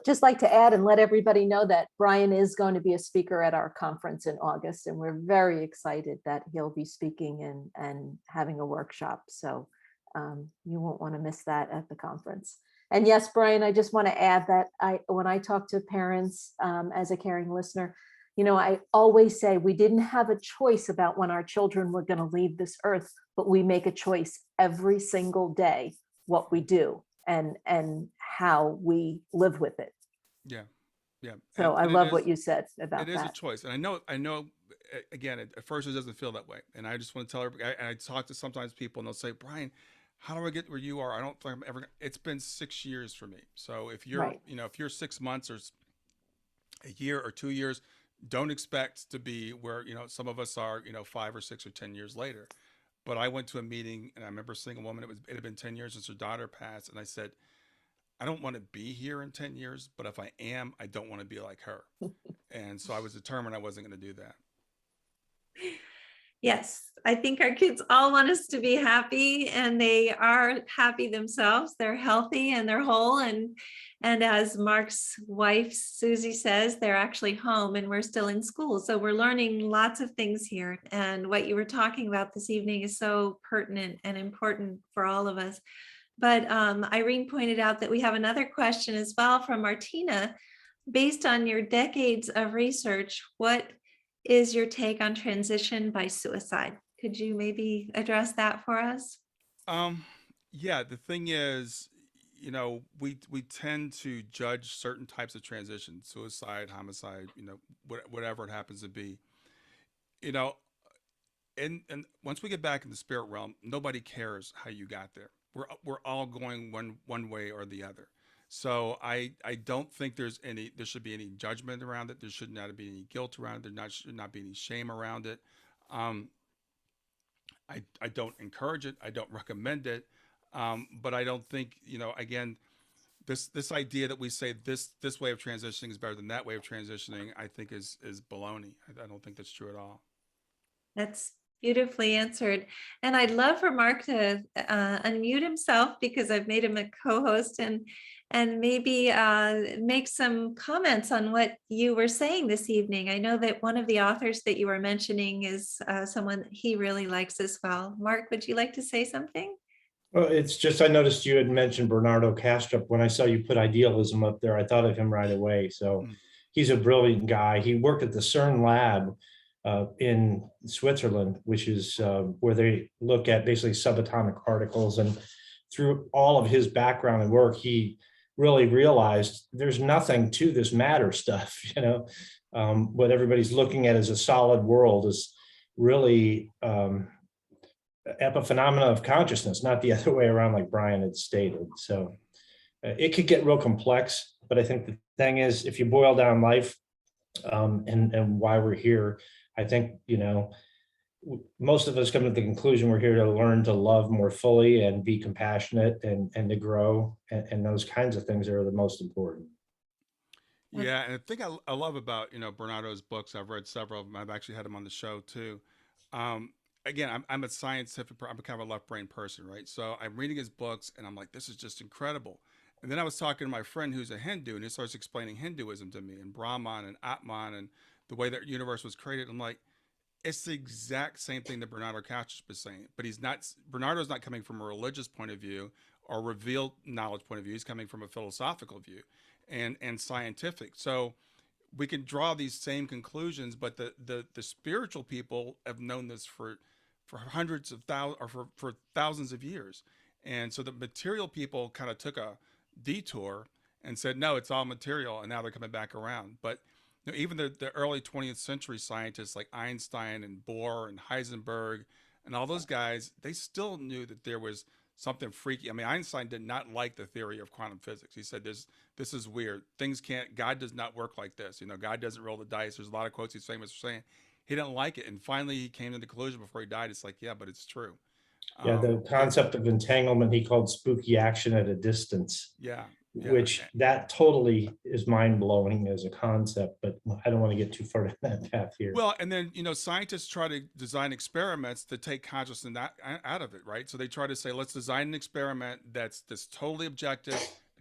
just like to add and let everybody know that Brian is going to be a speaker at our conference in August, and we're very excited that he'll be speaking and having a workshop. So you won't want to miss that at the conference. And yes, Brian, I just want to add that when I talk to parents as a caring listener, I always say we didn't have a choice about when our children were going to leave this earth, but we make a choice every single day what we do and how we live with it. Yeah. Yeah. So I love what you said about that. It is a choice. And I know, again, at first it doesn't feel that way. And I just want to tell everybody, I talk to sometimes people and they'll say, Brian, how do I get where you are? I don't think I'm ever, it's been 6 years for me. So if you're, Right. If you're 6 months or a year or 2 years, don't expect to be where, some of us are, 5 or 6 or 10 years later. But I went to a meeting and I remember seeing a woman, it had been 10 years since her daughter passed. And I said, I don't want to be here in 10 years, but if I am, I don't want to be like her. And so I was determined I wasn't going to do that. Yes, I think our kids all want us to be happy, and they are happy themselves. They're healthy and they're whole. And as Mark's wife, Susie, says, they're actually home and we're still in school. So we're learning lots of things here. And what you were talking about this evening is so pertinent and important for all of us. But Irene pointed out that we have another question as well from Martina. Based on your decades of research, what is your take on transition by suicide? Could you maybe address that for us? Yeah, the thing is, we tend to judge certain types of transition, suicide, homicide, whatever it happens to be. And once we get back in the spirit realm, nobody cares how you got there. We're all going one way or the other. So I don't think there should be any judgment around it. There should not be any guilt around it. Should not be any shame around it. Um, I don't encourage it. I don't recommend it. But I don't think, again, this idea that we say this way of transitioning is better than that way of transitioning, I think is baloney. I don't think that's true at all. That's beautifully answered. And I'd love for Mark to unmute himself, because I've made him a co-host, and maybe make some comments on what you were saying this evening. I know that one of the authors that you were mentioning is someone that he really likes as well. Mark, would you like to say something? Well, it's just, I noticed you had mentioned Bernardo Kastrup. When I saw you put idealism up there, I thought of him right away. So he's a brilliant guy. He worked at the CERN lab in Switzerland, which is where they look at basically subatomic particles. And through all of his background and work, he really realized there's nothing to this matter stuff. What everybody's looking at as a solid world is really epiphenomena of consciousness, not the other way around, like Brian had stated. So it could get real complex, but I think the thing is, if you boil down life and why we're here, I think, most of us come to the conclusion we're here to learn to love more fully and be compassionate and to grow, and those kinds of things are the most important. Yeah, and the thing I love about Bernardo's books, I've read several of them. I've actually had him on the show too. Again, I'm a scientific, I'm a kind of a left brain person, right? So I'm reading his books and I'm like, this is just incredible. And then I was talking to my friend who's a Hindu, and he starts explaining Hinduism to me, and Brahman and Atman and the way that universe was created. I'm like, it's the exact same thing that Bernardo Kastrup is saying, but Bernardo's not coming from a religious point of view or revealed knowledge point of view. He's coming from a philosophical view and scientific. So we can draw these same conclusions, but the spiritual people have known this for hundreds of thousands, or for thousands of years. And so the material people kind of took a detour and said, no, it's all material. And now they're coming back around. But even the early 20th century scientists like Einstein and Bohr and Heisenberg and all those guys, they still knew that there was something freaky. I mean, Einstein did not like the theory of quantum physics. He said, this is weird. God does not work like this. God doesn't roll the dice. There's a lot of quotes he's famous for saying. He didn't like it. And finally he came to the conclusion before he died. It's like, yeah, but it's true. Yeah, the concept of entanglement, he called spooky action at a distance. Yeah. Which that totally is mind-blowing as a concept, but I don't want to get too far down that path here. Well, and then, scientists try to design experiments to take consciousness out of it, right? So they try to say, let's design an experiment that's totally objective,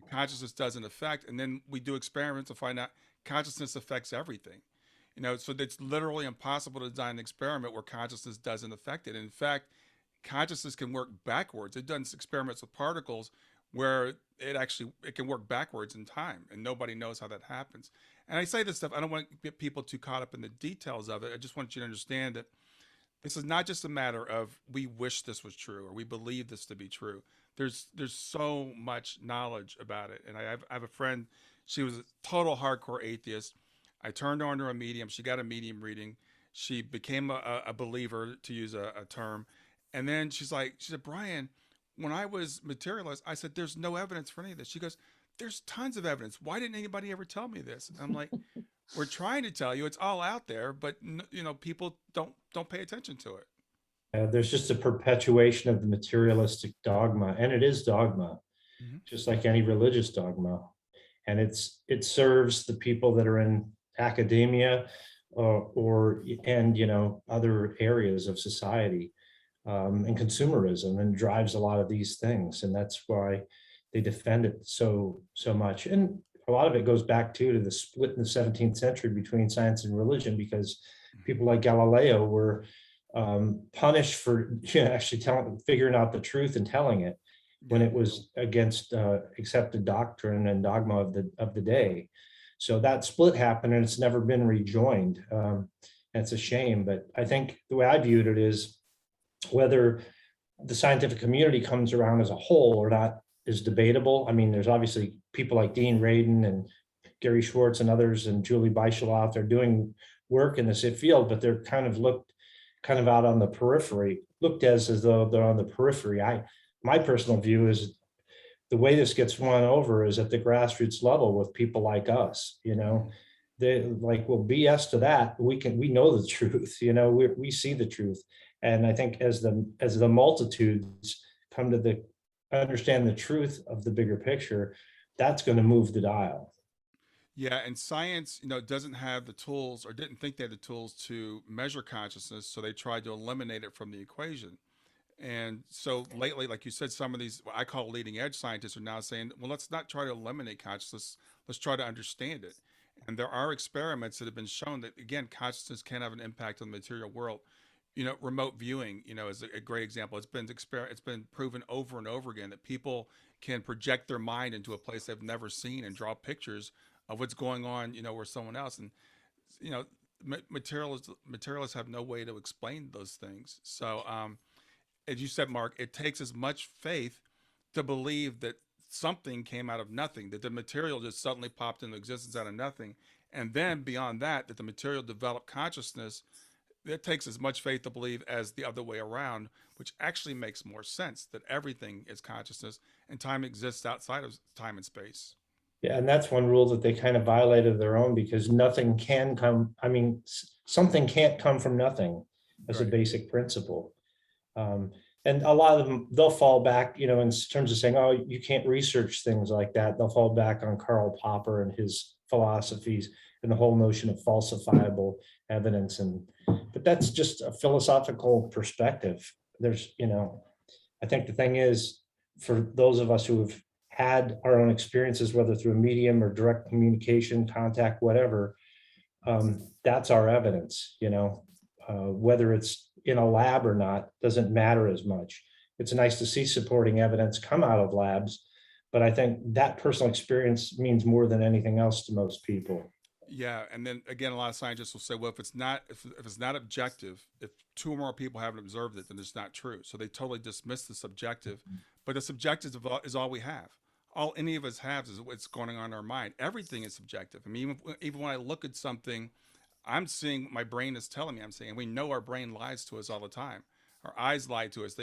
consciousness doesn't affect, and then we do experiments to find out consciousness affects everything. So it's literally impossible to design an experiment where consciousness doesn't affect it. In fact, consciousness can work backwards. They've done experiments with particles where it can work backwards in time, and nobody knows how that happens. And I say this stuff, I don't want to get people too caught up in the details of it. I just want you to understand that this is not just a matter of we wish this was true or we believe this to be true. There's so much knowledge about it. And I have a friend, she was a total hardcore atheist. I turned her on to a medium. She got a medium reading. She became a believer, to use a term. And then she said, Brian, when I was materialist, I said, there's no evidence for any of this. She goes, there's tons of evidence. Why didn't anybody ever tell me this? And I'm like, we're trying to tell you, it's all out there, but people don't pay attention to it. There's just a perpetuation of the materialistic dogma, and it is dogma, just like any religious dogma. And it serves the people that are in academia and other areas of society. And consumerism, and drives a lot of these things, and that's why they defend it so much. And a lot of it goes back to the split in the 17th century between science and religion, because people like Galileo were punished for actually figuring out the truth and telling it when it was against accepted doctrine and dogma of the day. So that split happened, and it's never been rejoined. And it's a shame, but I think the way I viewed it is, whether the scientific community comes around as a whole or not is debatable. I mean, there's obviously people like Dean Radin and Gary Schwartz and others, and Julie Beischel out there doing work in this field, but they're kind of out on the periphery, looked as though they're on the periphery. My personal view is the way this gets won over is at the grassroots level with people like us, they like, well, BS to that. We know the truth, we see the truth. And I think as the multitudes come to understand the truth of the bigger picture, that's going to move the dial. Yeah, and science, doesn't have the tools or didn't think they had the tools to measure consciousness, so they tried to eliminate it from the equation. And so lately, like you said, some of these, what I call leading edge scientists, are now saying, well, let's not try to eliminate consciousness, let's try to understand it. And there are experiments that have been shown that, again, consciousness can have an impact on the material world. Remote viewing, is a great example. It's been proven over and over again that people can project their mind into a place they've never seen and draw pictures of what's going on, where someone else. And you know, materialists have no way to explain those things. So, as you said, Mark, it takes as much faith to believe that something came out of nothing, that the material just suddenly popped into existence out of nothing, and then beyond that, that the material developed consciousness. It takes as much faith to believe as the other way around, which actually makes more sense, that everything is consciousness and time exists outside of time and space. Yeah, and that's one rule that they kind of violated their own, because nothing can come. I mean, something can't come from nothing as a Right. basic principle. And a lot of them, they'll fall back, in terms of saying, oh, you can't research things like that. They'll fall back on Karl Popper and his philosophies and the whole notion of falsifiable evidence. But that's just a philosophical perspective. I think the thing is, for those of us who have had our own experiences, whether through a medium or direct communication, contact, whatever, that's our evidence, whether it's in a lab or not, doesn't matter as much. It's nice to see supporting evidence come out of labs, but I think that personal experience means more than anything else to most people. Yeah, and then again, a lot of scientists will say, well, if it's not objective, if two or more people haven't observed it, then it's not true. So they totally dismiss the subjective, but the subjective is all we have. All any of us have is what's going on in our mind. Everything is subjective. I mean, even when I look at something, I'm seeing what my brain is telling me. I'm saying, and we know our brain lies to us all the time. Our eyes lie to us.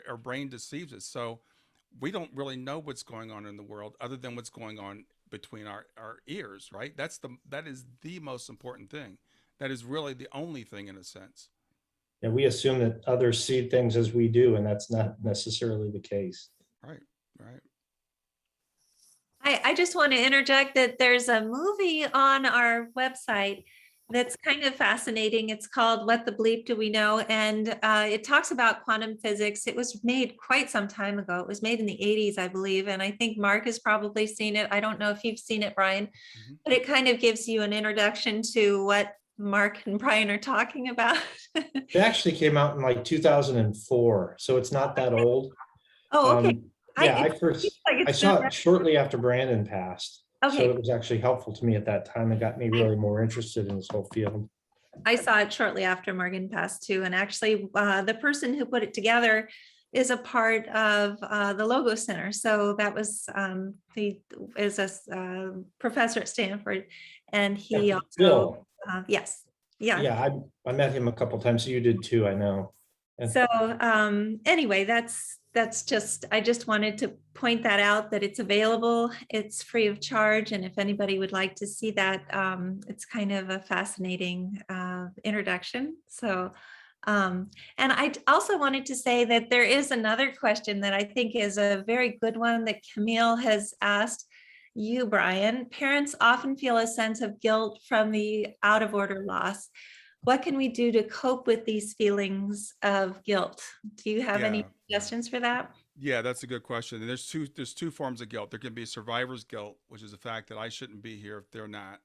Our brain deceives us. So we don't really know what's going on in the world other than what's going on between our ears, right? That is the most important thing. That is really the only thing, in a sense. And we assume that others see things as we do, and that's not necessarily the case. Right, right. I just want to interject that there's a movie on our website that's kind of fascinating. It's called What the Bleep Do We Know? And it talks about quantum physics. It was made quite some time ago. It was made in the 80s, I believe. And I think Mark has probably seen it. I don't know if you've seen it, Brian, but it kind of gives you an introduction to what Mark and Brian are talking about. It actually came out in like 2004, so it's not that old. Oh, okay. Yeah, It seems like I it's saw been it shortly after Brandon passed. So Okay. it was actually helpful to me at that time and got me really more interested in this whole field. I saw it shortly after Morgan passed too. And actually, the person who put it together is a part of the Logo Center. So that was, he is a professor at Stanford, and he Yeah, also, Bill. yes, yeah. Yeah, I met him a couple times. You did too, I know. So anyway, that's just, I just wanted to point that out, that it's available, it's free of charge. And if anybody would like to see that, it's kind of a fascinating introduction. So, and I also wanted to say that there is another question that I think is a very good one that Camille has asked you, Brian. Parents often feel a sense of guilt from the out of order loss. What can we do to cope with these feelings of guilt? Do you have any suggestions for that? Yeah, that's a good question. And there's two forms of guilt. There can be survivor's guilt, which is the fact that I shouldn't be here if they're not,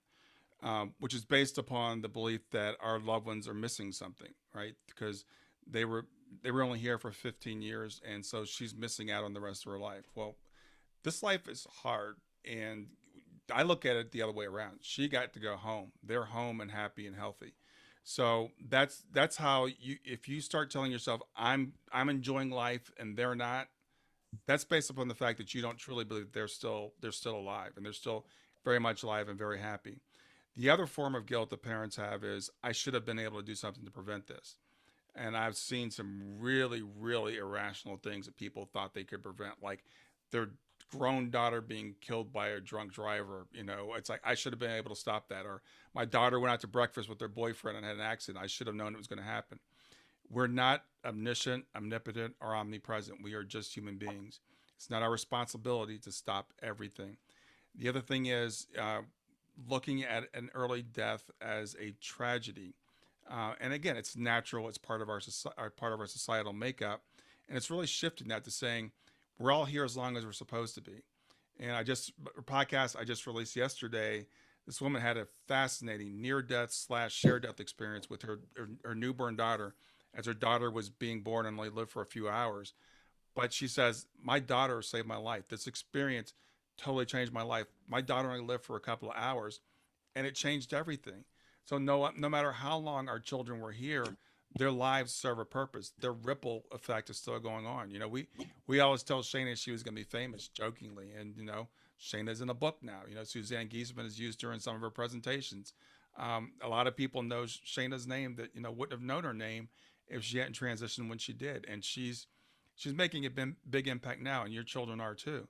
which is based upon the belief that our loved ones are missing something, right? Because they were only here for 15 years, and so she's missing out on the rest of her life. Well, this life is hard, and I look at it the other way around. She got to go home. They're home and happy and healthy. So that's how if you start telling yourself I'm enjoying life and they're not, that's based upon the fact that you don't truly believe they're still alive and they're still very much alive and very happy. The other form of guilt that parents have is, I should have been able to do something to prevent this. And I've seen some really, really irrational things that people thought they could prevent, like their grown daughter being killed by a drunk driver. You know, it's like, I should have been able to stop that. Or my daughter went out to breakfast with her boyfriend and had an accident. I should have known it was going to happen. We're not omniscient, omnipotent, or omnipresent. We are just human beings. It's not our responsibility to stop everything. The other thing is looking at an early death as a tragedy. And again, it's natural. It's part of our societal makeup, and it's really shifting that to saying we're all here as long as we're supposed to be. And a podcast I just released yesterday. This woman had a fascinating near-death / share-death experience with her newborn daughter, as her daughter was being born and only lived for a few hours. But she says, my daughter saved my life. This experience totally changed my life. My daughter only lived for a couple of hours, and it changed everything. So no matter how long our children were here, their lives serve a purpose. Their ripple effect is still going on. You know, we always tell Shayna she was going to be famous, jokingly. And, you know, Shayna's in a book now. You know, Suzanne Giesemann has used her in some of her presentations. A lot of people know Shayna's name that, you know, wouldn't have known her name if she hadn't transitioned when she did. And she's making a big impact now, and your children are too.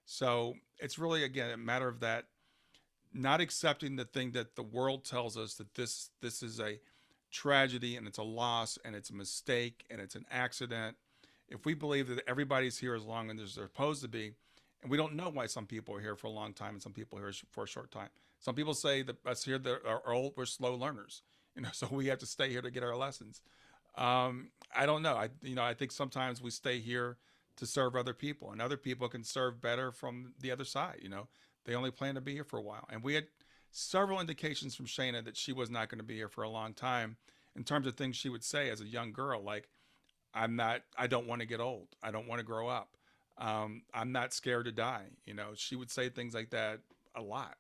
So it's really, again, a matter of that, not accepting the thing that the world tells us, that this is a tragedy and it's a loss and it's a mistake and it's an accident. If we believe that everybody's here as long as they're supposed to be, and we don't know why some people are here for a long time and some people are here for a short time. Some people say that us here that are old, we're slow learners, you know, so we have to stay here to get our lessons. I don't know. I think sometimes we stay here to serve other people, and other people can serve better from the other side. You know, they only plan to be here for a while. And we had several indications from Shayna that she was not going to be here for a long time, in terms of things she would say as a young girl, like, I don't want to get old. I don't want to grow up. I'm not scared to die. You know, she would say things like that a lot.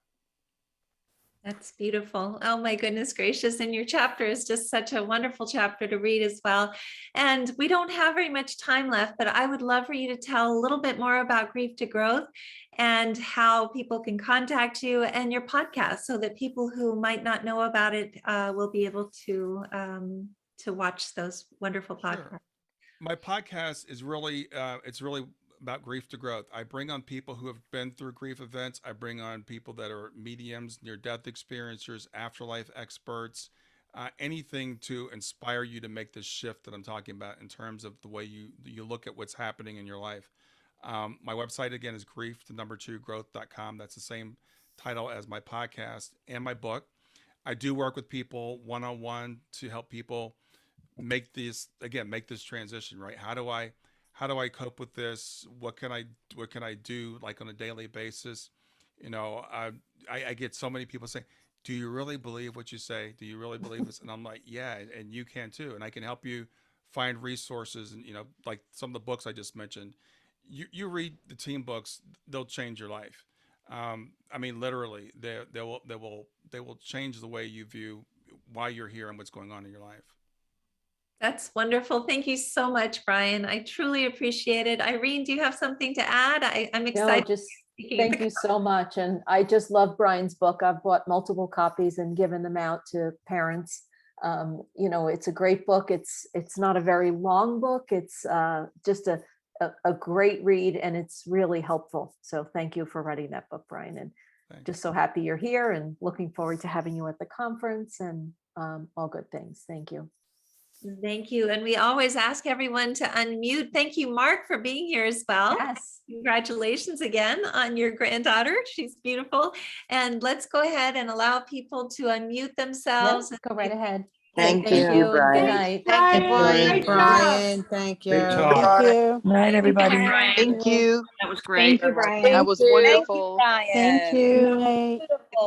That's beautiful. Oh my goodness gracious. And your chapter is just such a wonderful chapter to read as well. And we don't have very much time left, but I would love for you to tell a little bit more about Grief to Growth and how people can contact you and your podcast, so that people who might not know about it will be able to watch those wonderful podcasts. Sure. My podcast is really, it's really about grief to growth. I bring on people who have been through grief events. I bring on people that are mediums, near-death experiencers, afterlife experts, anything to inspire you to make this shift that I'm talking about in terms of the way you look at what's happening in your life. My website, again, is grief2growth.com. That's the same title as my podcast and my book. I do work with people one-on-one to help people make this transition, right? How do I cope with this? What can I do, like, on a daily basis? You know, I get so many people saying, do you really believe what you say? Do you really believe this? And I'm like, yeah, and you can too. And I can help you find resources. And, you know, like some of the books I just mentioned, you read the team books, they'll change your life. I mean, literally, they will change the way you view why you're here and what's going on in your life. That's wonderful. Thank you so much, Brian. I truly appreciate it. Irene, do you have something to add? I'm excited. No, just thank you so much. And I just love Brian's book. I've bought multiple copies and given them out to parents. You know, it's a great book. It's not a very long book. It's just a great read, and it's really helpful. So thank you for writing that book, Brian. And just so happy you're here and looking forward to having you at the conference and all good things. Thank you. Thank you. And we always ask everyone to unmute. Thank you, Mark, for being here as well. Yes. Congratulations again on your granddaughter. She's beautiful. And let's go ahead and allow people to unmute themselves. Yes, go right ahead. Thank you. you, Good Brian. night. Thank you, Brian. Brian. Thank you. Great talk. Thank you. Night, everybody. Thank you. That was great. That was wonderful. Thank you. Night. Beautiful.